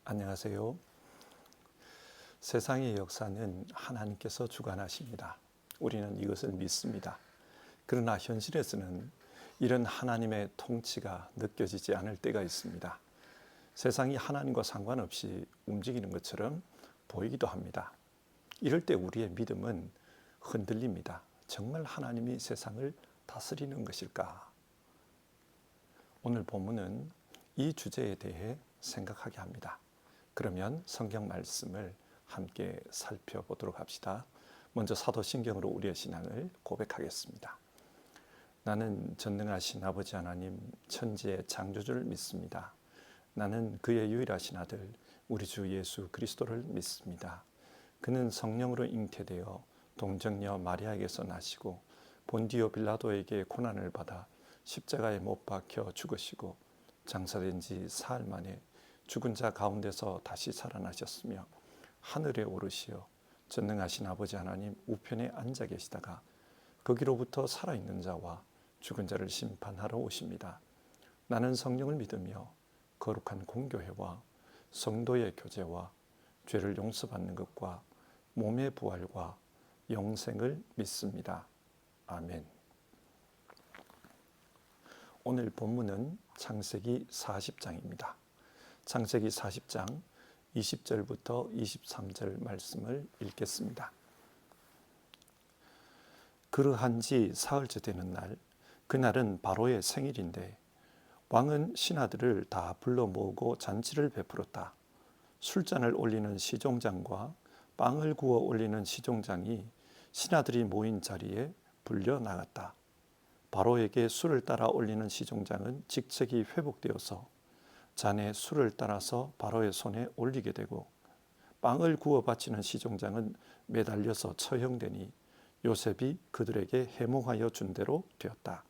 안녕하세요. 세상의 역사는 하나님께서 주관하십니다. 우리는 이것을 믿습니다. 그러나 현실에서는 이런 하나님의 통치가 느껴지지 않을 때가 있습니다. 세상이 하나님과 상관없이 움직이는 것처럼 보이기도 합니다. 이럴 때 우리의 믿음은 흔들립니다. 정말 하나님이 세상을 다스리는 것일까? 오늘 본문은 이 주제에 대해 생각하게 합니다. 그러면 성경 말씀을 함께 살펴보도록 합시다. 먼저 사도신경으로 우리의 신앙을 고백하겠습니다. 나는 전능하신 아버지 하나님 천지의 창조주를 믿습니다. 나는 그의 유일하신 아들 우리 주 예수 그리스도를 믿습니다. 그는 성령으로 잉태되어 동정녀 마리아에게서 나시고 본디오 빌라도에게 고난을 받아 십자가에 못 박혀 죽으시고 장사된 지 사흘 만에 죽은 자 가운데서 다시 살아나셨으며 하늘에 오르시어 전능하신 아버지 하나님 우편에 앉아 계시다가 거기로부터 살아있는 자와 죽은 자를 심판하러 오십니다. 나는 성령을 믿으며 거룩한 공교회와 성도의 교제와 죄를 용서받는 것과 몸의 부활과 영생을 믿습니다. 아멘. 오늘 본문은 창세기 40장입니다. 창세기 40장 20절부터 23절 말씀을 읽겠습니다. 그러한 지 사흘째 되는 날, 그날은 바로의 생일인데 왕은 신하들을 다 불러 모으고 잔치를 베풀었다. 술잔을 올리는 시종장과 빵을 구워 올리는 시종장이 신하들이 모인 자리에 불려 나갔다. 바로에게 술을 따라 올리는 시종장은 직책이 회복되어서 잔에 술을 따라서 바로의 손에 올리게 되고 빵을 구워 바치는 시종장은 매달려서 처형되니 요셉이 그들에게 해몽하여 준 대로 되었다.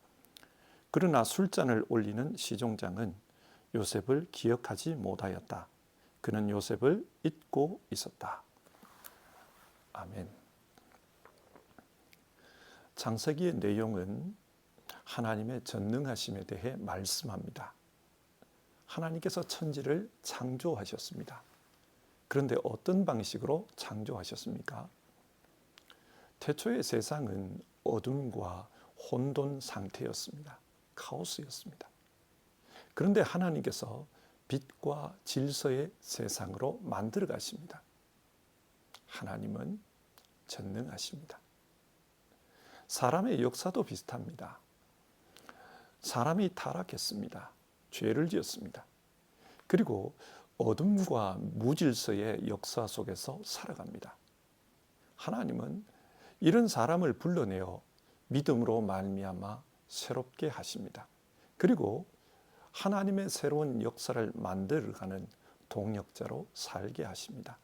그러나 술잔을 올리는 시종장은 요셉을 기억하지 못하였다. 그는 요셉을 잊고 있었다. 아멘. 창세기의 내용은 하나님의 전능하심에 대해 말씀합니다. 하나님께서 천지를 창조하셨습니다. 그런데 어떤 방식으로 창조하셨습니까? 태초의 세상은 어둠과 혼돈 상태였습니다. 카오스였습니다. 그런데 하나님께서 빛과 질서의 세상으로 만들어 가십니다. 하나님은 전능하십니다. 사람의 역사도 비슷합니다. 사람이 타락했습니다. 죄를 지었습니다. 그리고 어둠과 무질서의 역사 속에서 살아갑니다. 하나님은 이런 사람을 불러내어 믿음으로 말미암아 새롭게 하십니다. 그리고 하나님의 새로운 역사를 만들어가는 동역자로 살게 하십니다.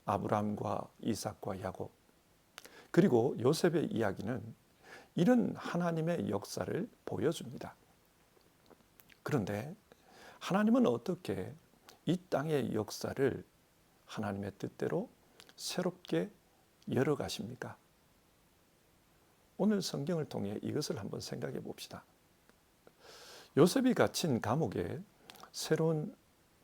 아브라함과 이삭과 야곱 그리고 요셉의 이야기는 이런 하나님의 역사를 보여줍니다. 그런데 하나님은 어떻게 이 땅의 역사를 하나님의 뜻대로 새롭게 열어가십니까? 오늘 성경을 통해 이것을 한번 생각해 봅시다. 요셉이 갇힌 감옥에 새로운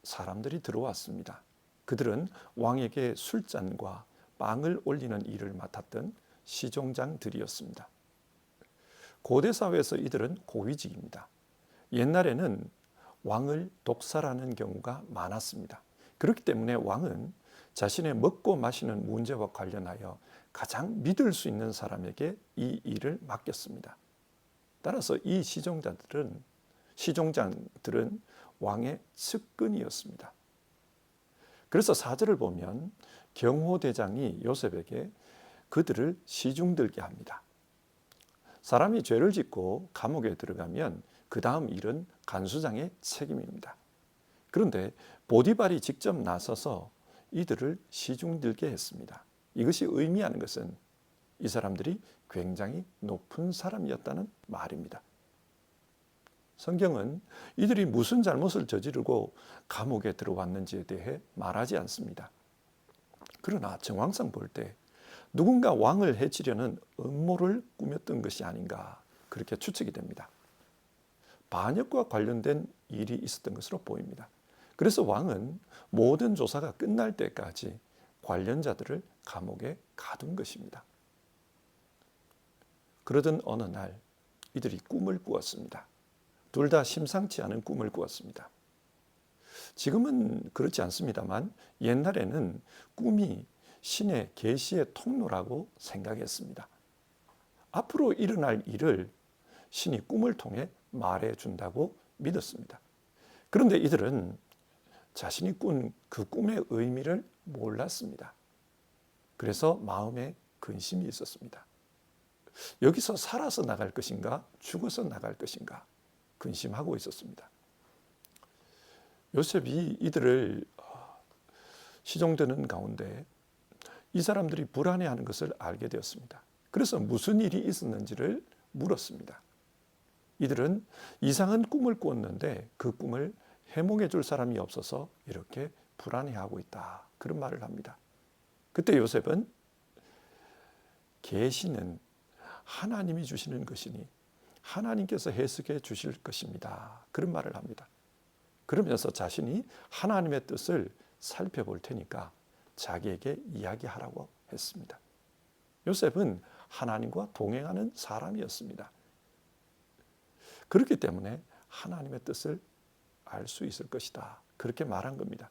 사람들이 들어왔습니다. 그들은 왕에게 술잔과 빵을 올리는 일을 맡았던 시종장들이었습니다. 고대 사회에서 이들은 고위직입니다. 옛날에는 왕을 독살하는 경우가 많았습니다. 그렇기 때문에 왕은 자신의 먹고 마시는 문제와 관련하여 가장 믿을 수 있는 사람에게 이 일을 맡겼습니다. 따라서 이 시종장들은 왕의 측근이었습니다. 그래서 4절을 보면 경호대장이 요셉에게 그들을 시중들게 합니다. 사람이 죄를 짓고 감옥에 들어가면 그 다음 일은 간수장의 책임입니다. 그런데 보디발이 직접 나서서 이들을 시중들게 했습니다. 이것이 의미하는 것은 이 사람들이 굉장히 높은 사람이었다는 말입니다. 성경은 이들이 무슨 잘못을 저지르고 감옥에 들어왔는지에 대해 말하지 않습니다. 그러나 정황상 볼 때 누군가 왕을 해치려는 음모를 꾸몄던 것이 아닌가 그렇게 추측이 됩니다. 반역과 관련된 일이 있었던 것으로 보입니다. 그래서 왕은 모든 조사가 끝날 때까지 관련자들을 감옥에 가둔 것입니다. 그러던 어느 날 이들이 꿈을 꾸었습니다. 둘 다 심상치 않은 꿈을 꾸었습니다. 지금은 그렇지 않습니다만 옛날에는 꿈이 신의 계시의 통로라고 생각했습니다. 앞으로 일어날 일을 신이 꿈을 통해 말해준다고 믿었습니다. 그런데 이들은 자신이 꾼 그 꿈의 의미를 몰랐습니다. 그래서 마음에 근심이 있었습니다. 여기서 살아서 나갈 것인가 죽어서 나갈 것인가 근심하고 있었습니다. 요셉이 이들을 시종되는 가운데 이 사람들이 불안해하는 것을 알게 되었습니다. 그래서 무슨 일이 있었는지를 물었습니다. 이들은 이상한 꿈을 꾸었는데 그 꿈을 해몽해 줄 사람이 없어서 이렇게 불안해하고 있다. 그런 말을 합니다. 그때 요셉은 계시는 하나님이 주시는 것이니 하나님께서 해석해 주실 것입니다. 그런 말을 합니다. 그러면서 자신이 하나님의 뜻을 살펴볼 테니까 자기에게 이야기하라고 했습니다. 요셉은 하나님과 동행하는 사람이었습니다. 그렇기 때문에 하나님의 뜻을 알 수 있을 것이다. 그렇게 말한 겁니다.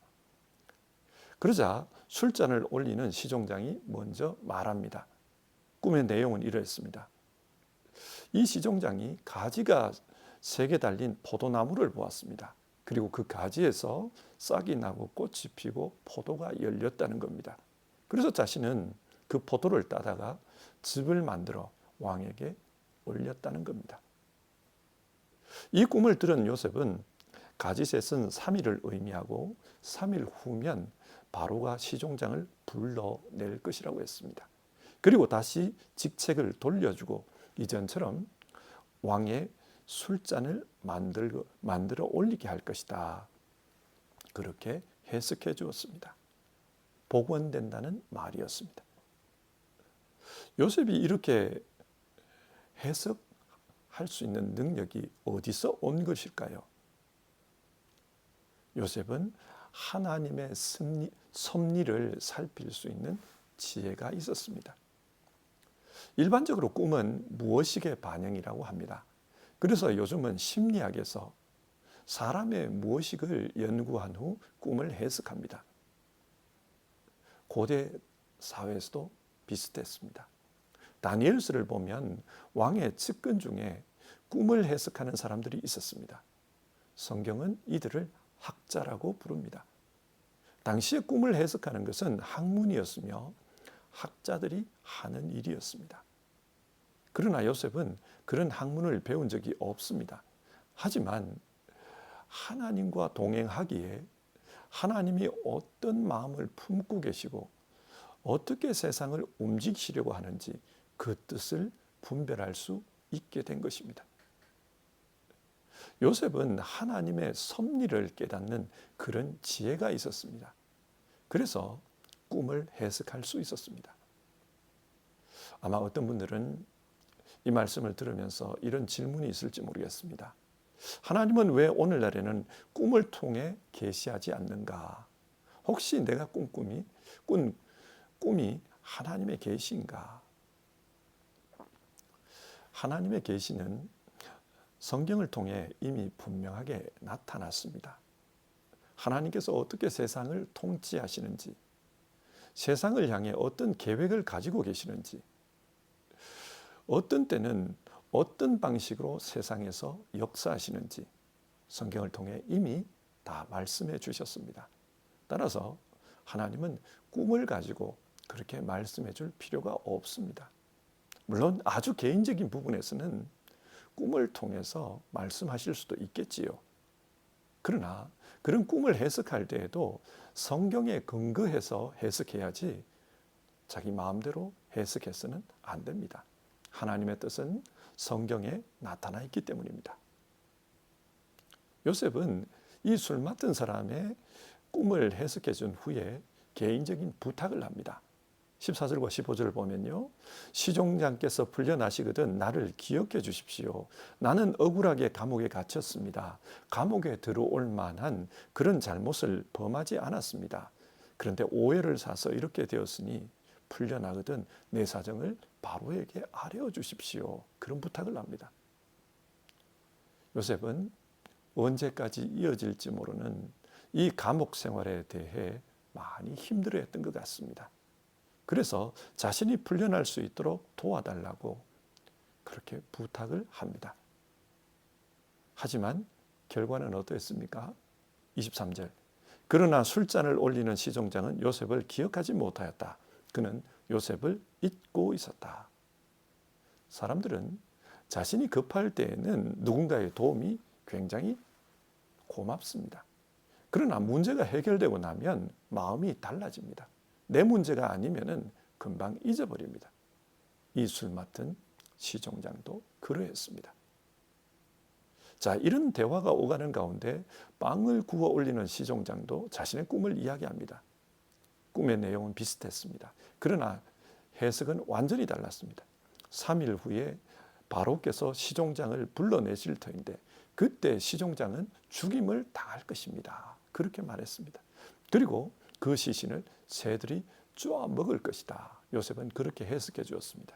그러자 술잔을 올리는 시종장이 먼저 말합니다. 꿈의 내용은 이러했습니다. 이 시종장이 가지가 3개 달린 포도나무를 보았습니다. 그리고 그 가지에서 싹이 나고 꽃이 피고 포도가 열렸다는 겁니다. 그래서 자신은 그 포도를 따다가 즙을 만들어 왕에게 올렸다는 겁니다. 이 꿈을 들은 요셉은 가지셋은 3일을 의미하고 3일 후면 바로가 시종장을 불러낼 것이라고 했습니다. 그리고 다시 직책을 돌려주고 이전처럼 왕의 술잔을 만들어 올리게 할 것이다. 그렇게 해석해 주었습니다. 복원된다는 말이었습니다. 요셉이 이렇게 해석할 수 있는 능력이 어디서 온 것일까요? 요셉은 하나님의 섭리를 살필 수 있는 지혜가 있었습니다. 일반적으로 꿈은 무의식의 반영이라고 합니다. 그래서 요즘은 심리학에서 사람의 무의식을 연구한 후 꿈을 해석합니다. 고대 사회에서도 비슷했습니다. 다니엘서를 보면 왕의 측근 중에 꿈을 해석하는 사람들이 있었습니다. 성경은 이들을 학자라고 부릅니다. 당시에 꿈을 해석하는 것은 학문이었으며 학자들이 하는 일이었습니다. 그러나 요셉은 그런 학문을 배운 적이 없습니다. 하지만 하나님과 동행하기에 하나님이 어떤 마음을 품고 계시고 어떻게 세상을 움직이시려고 하는지 그 뜻을 분별할 수 있게 된 것입니다. 요셉은 하나님의 섭리를 깨닫는 그런 지혜가 있었습니다. 그래서 꿈을 해석할 수 있었습니다. 아마 어떤 분들은 이 말씀을 들으면서 이런 질문이 있을지 모르겠습니다. 하나님은 왜 오늘날에는 꿈을 통해 계시하지 않는가? 혹시 내가 꾼 꿈이 하나님의 계시인가? 하나님의 계시는 성경을 통해 이미 분명하게 나타났습니다. 하나님께서 어떻게 세상을 통치하시는지, 세상을 향해 어떤 계획을 가지고 계시는지, 어떤 때는 어떤 방식으로 세상에서 역사하시는지 성경을 통해 이미 다 말씀해 주셨습니다. 따라서 하나님은 꿈을 가지고 그렇게 말씀해 줄 필요가 없습니다. 물론 아주 개인적인 부분에서는 꿈을 통해서 말씀하실 수도 있겠지요. 그러나 그런 꿈을 해석할 때에도 성경에 근거해서 해석해야지 자기 마음대로 해석해서는 안 됩니다. 하나님의 뜻은 성경에 나타나 있기 때문입니다. 요셉은 이 술 맡은 사람의 꿈을 해석해 준 후에 개인적인 부탁을 합니다. 14절과 15절을 보면요. 시종장께서 풀려나시거든 나를 기억해 주십시오. 나는 억울하게 감옥에 갇혔습니다. 감옥에 들어올 만한 그런 잘못을 범하지 않았습니다. 그런데 오해를 사서 이렇게 되었으니 풀려나거든 내 사정을 바로에게 아뢰어 주십시오. 그런 부탁을 합니다. 요셉은 언제까지 이어질지 모르는 이 감옥 생활에 대해 많이 힘들어했던 것 같습니다. 그래서 자신이 풀려날 수 있도록 도와달라고 그렇게 부탁을 합니다. 하지만 결과는 어떠했습니까? 23절. 그러나 술잔을 올리는 시종장은 요셉을 기억하지 못하였다. 그는 요셉을 잊고 있었다. 사람들은 자신이 급할 때에는 누군가의 도움이 굉장히 고맙습니다. 그러나 문제가 해결되고 나면 마음이 달라집니다. 내 문제가 아니면은 금방 잊어버립니다. 이 술 맡은 시종장도 그러했습니다. 자, 이런 대화가 오가는 가운데 빵을 구워 올리는 시종장도 자신의 꿈을 이야기합니다. 꿈의 내용은 비슷했습니다. 그러나 해석은 완전히 달랐습니다. 3일 후에 바로께서 시종장을 불러내실 터인데 그때 시종장은 죽임을 당할 것입니다. 그렇게 말했습니다. 그리고 그 시신을 새들이 쪼아 먹을 것이다. 요셉은 그렇게 해석해 주었습니다.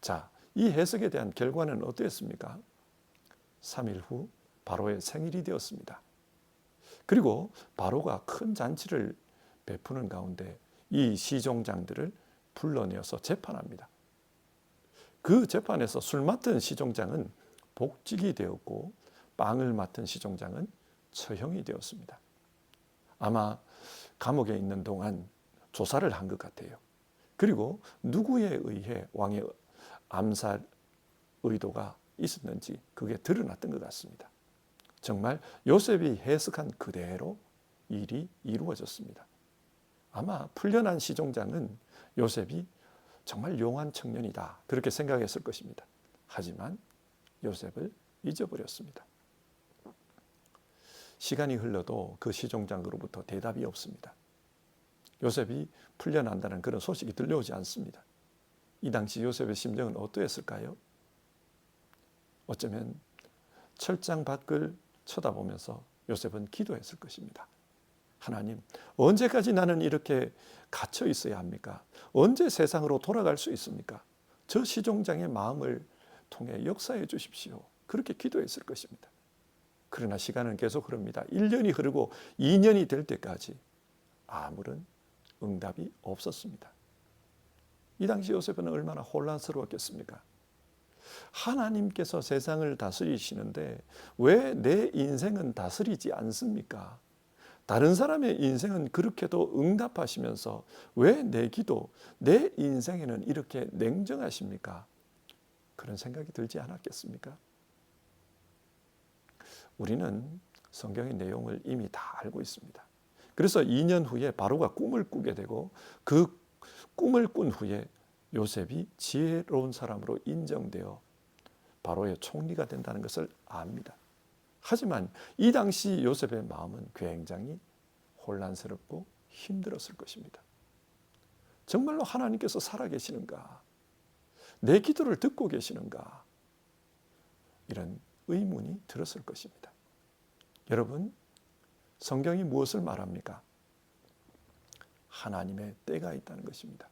자, 이 해석에 대한 결과는 어땠습니까? 3일 후 바로의 생일이 되었습니다. 그리고 바로가 큰 잔치를 베푸는 가운데 이 시종장들을 불러내어서 재판합니다. 그 재판에서 술 맡은 시종장은 복직이 되었고 빵을 맡은 시종장은 처형이 되었습니다. 아마 감옥에 있는 동안 조사를 한 것 같아요. 그리고 누구에 의해 왕의 암살 의도가 있었는지 그게 드러났던 것 같습니다. 정말 요셉이 해석한 그대로 일이 이루어졌습니다. 아마 풀려난 시종장은 요셉이 정말 용한 청년이다 그렇게 생각했을 것입니다. 하지만 요셉을 잊어버렸습니다. 시간이 흘러도 그 시종장으로부터 대답이 없습니다. 요셉이 풀려난다는 그런 소식이 들려오지 않습니다. 이 당시 요셉의 심정은 어떠했을까요? 어쩌면 철장 밖을 쳐다보면서 요셉은 기도했을 것입니다. 하나님, 언제까지 나는 이렇게 갇혀 있어야 합니까? 언제 세상으로 돌아갈 수 있습니까? 저 시종장의 마음을 통해 역사해 주십시오. 그렇게 기도했을 것입니다. 그러나 시간은 계속 흐릅니다. 1년이 흐르고 2년이 될 때까지 아무런 응답이 없었습니다. 이 당시 요셉은 얼마나 혼란스러웠겠습니까? 하나님께서 세상을 다스리시는데 왜 내 인생은 다스리지 않습니까? 다른 사람의 인생은 그렇게도 응답하시면서 왜 내 기도, 내 인생에는 이렇게 냉정하십니까? 그런 생각이 들지 않았겠습니까? 우리는 성경의 내용을 이미 다 알고 있습니다. 그래서 2년 후에 바로가 꿈을 꾸게 되고 그 꿈을 꾼 후에 요셉이 지혜로운 사람으로 인정되어 바로의 총리가 된다는 것을 압니다. 하지만 이 당시 요셉의 마음은 굉장히 혼란스럽고 힘들었을 것입니다. 정말로 하나님께서 살아계시는가? 내 기도를 듣고 계시는가? 이런 의문이 들었을 것입니다. 여러분, 성경이 무엇을 말합니까? 하나님의 때가 있다는 것입니다.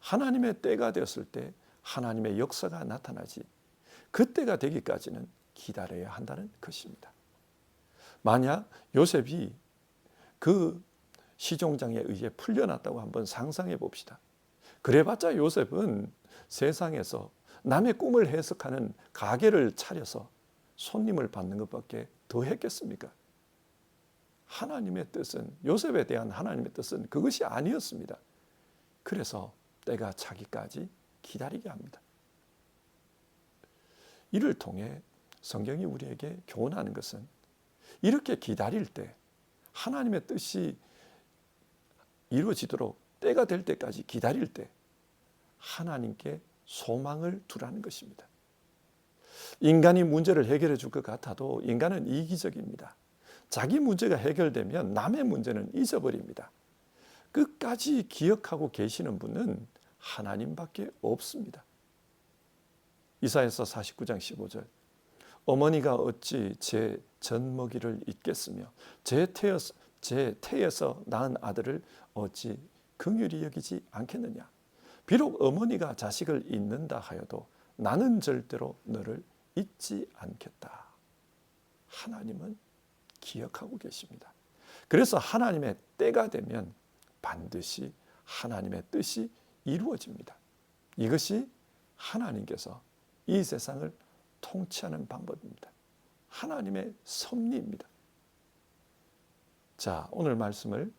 하나님의 때가 되었을 때 하나님의 역사가 나타나지 그 때가 되기까지는 기다려야 한다는 것입니다. 만약 요셉이 그 시종장에 의해 풀려났다고 한번 상상해 봅시다. 그래봤자 요셉은 세상에서 남의 꿈을 해석하는 가게를 차려서 손님을 받는 것밖에 더 했겠습니까? 하나님의 뜻은, 요셉에 대한 하나님의 뜻은 그것이 아니었습니다. 그래서 때가 차기까지 기다리게 합니다. 이를 통해 성경이 우리에게 교훈하는 것은 이렇게 기다릴 때 하나님의 뜻이 이루어지도록 때가 될 때까지 기다릴 때 하나님께 소망을 두라는 것입니다. 인간이 문제를 해결해 줄 것 같아도 인간은 이기적입니다. 자기 문제가 해결되면 남의 문제는 잊어버립니다. 끝까지 기억하고 계시는 분은 하나님밖에 없습니다. 이사야서 49장 15절 어머니가 어찌 제 젖먹이를 잊겠으며 제 태에서 낳은 아들을 어찌 긍휼히 여기지 않겠느냐. 비록 어머니가 자식을 잊는다 하여도 나는 절대로 너를 잊지 않겠다. 하나님은 기억하고 계십니다. 그래서 하나님의 때가 되면 반드시 하나님의 뜻이 이루어집니다. 이것이 하나님께서 이 세상을 통치하는 방법입니다. 하나님의 섭리입니다. 자, 오늘 말씀을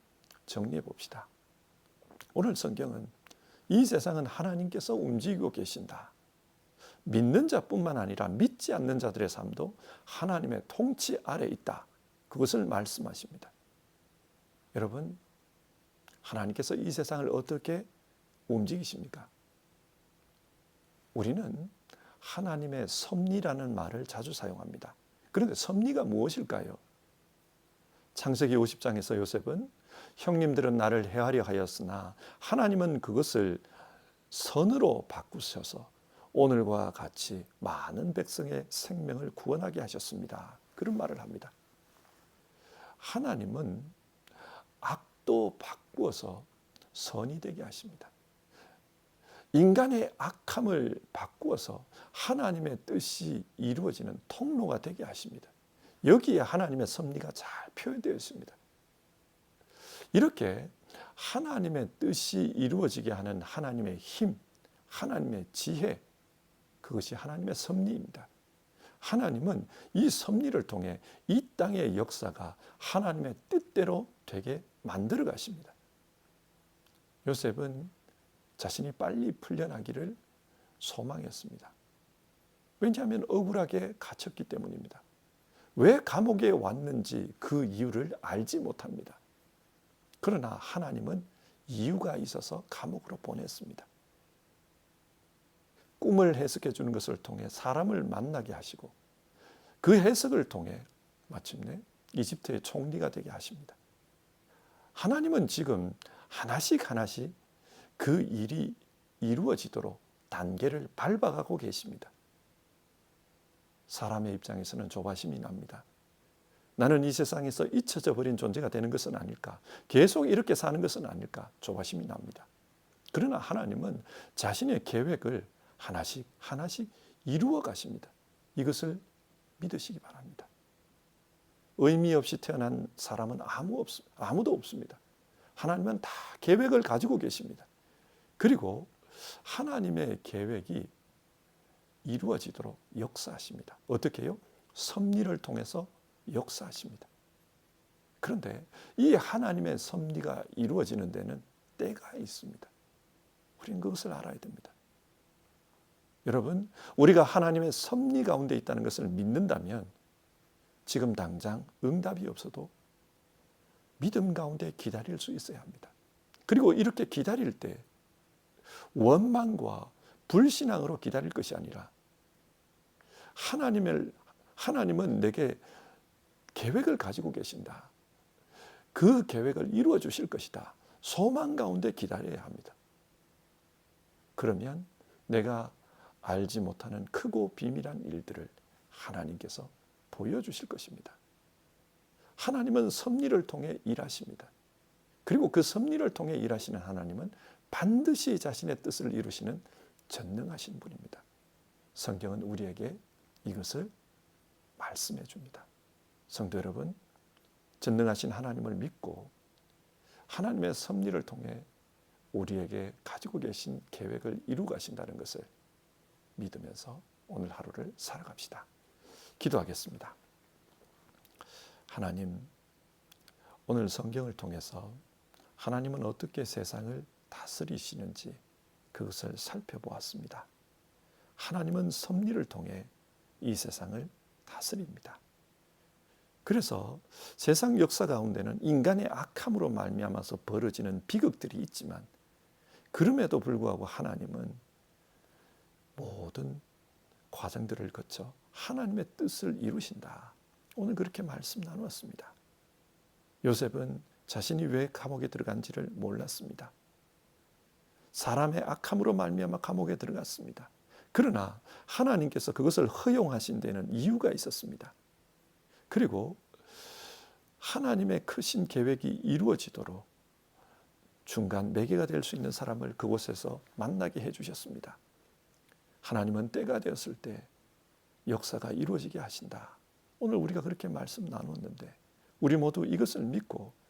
정리해 봅시다. 오늘 성경은 이 세상은 하나님께서 움직이고 계신다. 믿는 자뿐만 아니라 믿지 않는 자들의 삶도 하나님의 통치 아래 있다. 그것을 말씀하십니다. 여러분, 하나님께서 이 세상을 어떻게 움직이십니까? 우리는 하나님의 섭리라는 말을 자주 사용합니다. 그런데 섭리가 무엇일까요? 창세기 50장에서 요셉은 형님들은 나를 해하려 하였으나 하나님은 그것을 선으로 바꾸셔서 오늘과 같이 많은 백성의 생명을 구원하게 하셨습니다. 그런 말을 합니다. 하나님은 악도 바꾸어서 선이 되게 하십니다. 인간의 악함을 바꾸어서 하나님의 뜻이 이루어지는 통로가 되게 하십니다. 여기에 하나님의 섭리가 잘 표현되어 있습니다. 이렇게 하나님의 뜻이 이루어지게 하는 하나님의 힘, 하나님의 지혜, 그것이 하나님의 섭리입니다. 하나님은 이 섭리를 통해 이 땅의 역사가 하나님의 뜻대로 되게 만들어 가십니다. 요셉은 자신이 빨리 풀려나기를 소망했습니다. 왜냐하면 억울하게 갇혔기 때문입니다. 왜 감옥에 왔는지 그 이유를 알지 못합니다. 그러나 하나님은 이유가 있어서 감옥으로 보냈습니다. 꿈을 해석해 주는 것을 통해 사람을 만나게 하시고 그 해석을 통해 마침내 이집트의 총리가 되게 하십니다. 하나님은 지금 하나씩 그 일이 이루어지도록 단계를 밟아가고 계십니다. 사람의 입장에서는 조바심이 납니다. 나는 이 세상에서 잊혀져 버린 존재가 되는 것은 아닐까? 계속 이렇게 사는 것은 아닐까? 조바심이 납니다. 그러나 하나님은 자신의 계획을 하나씩 이루어 가십니다. 이것을 믿으시기 바랍니다. 의미 없이 태어난 사람은 아무도 없습니다. 하나님은 다 계획을 가지고 계십니다. 그리고 하나님의 계획이 이루어지도록 역사하십니다. 어떻게 해요? 섭리를 통해서 역사하십니다. 그런데 이 하나님의 섭리가 이루어지는 데는 때가 있습니다. 우리는 그것을 알아야 됩니다. 여러분, 우리가 하나님의 섭리 가운데 있다는 것을 믿는다면 지금 당장 응답이 없어도 믿음 가운데 기다릴 수 있어야 합니다. 그리고 이렇게 기다릴 때 원망과 불신앙으로 기다릴 것이 아니라 하나님은 내게 계획을 가지고 계신다. 그 계획을 이루어 주실 것이다. 소망 가운데 기다려야 합니다. 그러면 내가 알지 못하는 크고 비밀한 일들을 하나님께서 보여주실 것입니다. 하나님은 섭리를 통해 일하십니다. 그리고 그 섭리를 통해 일하시는 하나님은 반드시 자신의 뜻을 이루시는 전능하신 분입니다. 성경은 우리에게 이것을 말씀해 줍니다. 성도 여러분, 전능하신 하나님을 믿고 하나님의 섭리를 통해 우리에게 가지고 계신 계획을 이루어 가신다는 것을 믿으면서 오늘 하루를 살아갑시다. 기도하겠습니다. 하나님, 오늘 성경을 통해서 하나님은 어떻게 세상을 다스리시는지 그것을 살펴보았습니다. 하나님은 섭리를 통해 이 세상을 다스립니다. 그래서 세상 역사 가운데는 인간의 악함으로 말미암아서 벌어지는 비극들이 있지만 그럼에도 불구하고 하나님은 모든 과정들을 거쳐 하나님의 뜻을 이루신다. 오늘 그렇게 말씀 나누었습니다. 요셉은 자신이 왜 감옥에 들어간지를 몰랐습니다. 사람의 악함으로 말미암아 감옥에 들어갔습니다. 그러나 하나님께서 그것을 허용하신 데는 이유가 있었습니다. 그리고 하나님의 크신 계획이 이루어지도록 중간 매개가 될 수 있는 사람을 그곳에서 만나게 해주셨습니다. 하나님은 때가 되었을 때 역사가 이루어지게 하신다. 오늘 우리가 그렇게 말씀 나눴는데 우리 모두 이것을 믿고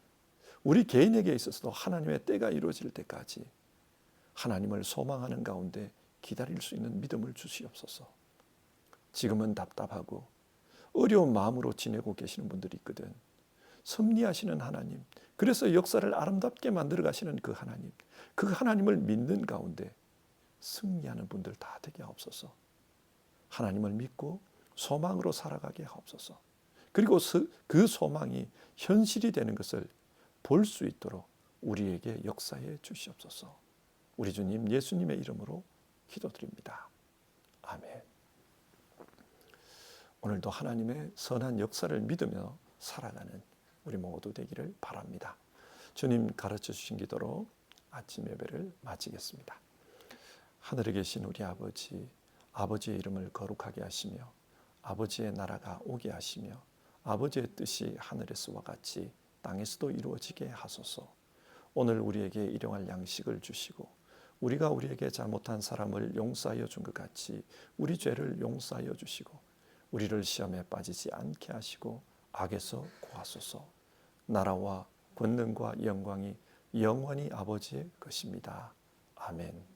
우리 개인에게 있어서도 하나님의 때가 이루어질 때까지 하나님을 소망하는 가운데 기다릴 수 있는 믿음을 주시옵소서. 지금은 답답하고 어려운 마음으로 지내고 계시는 분들이 있거든. 섭리하시는 하나님, 그래서 역사를 아름답게 만들어 가시는 그 하나님을 믿는 가운데 승리하는 분들 다 되게 하옵소서. 하나님을 믿고 소망으로 살아가게 하옵소서. 그리고 그 소망이 현실이 되는 것을 볼 수 있도록 우리에게 역사해 주시옵소서. 우리 주님 예수님의 이름으로 기도드립니다. 아멘. 오늘도 하나님의 선한 역사를 믿으며 살아가는 우리 모두 되기를 바랍니다. 주님 가르쳐 주신 기도로 아침 예배를 마치겠습니다. 하늘에 계신 우리 아버지, 아버지의 이름을 거룩하게 하시며 아버지의 나라가 오게 하시며 아버지의 뜻이 하늘에서와 같이 땅에서도 이루어지게 하소서. 오늘 우리에게 일용할 양식을 주시고 우리가 우리에게 잘못한 사람을 용서하여 준 것 같이 우리 죄를 용서하여 주시고 우리를 시험에 빠지지 않게 하시고 악에서 구하소서. 나라와 권능과 영광이 영원히 아버지의 것입니다. 아멘.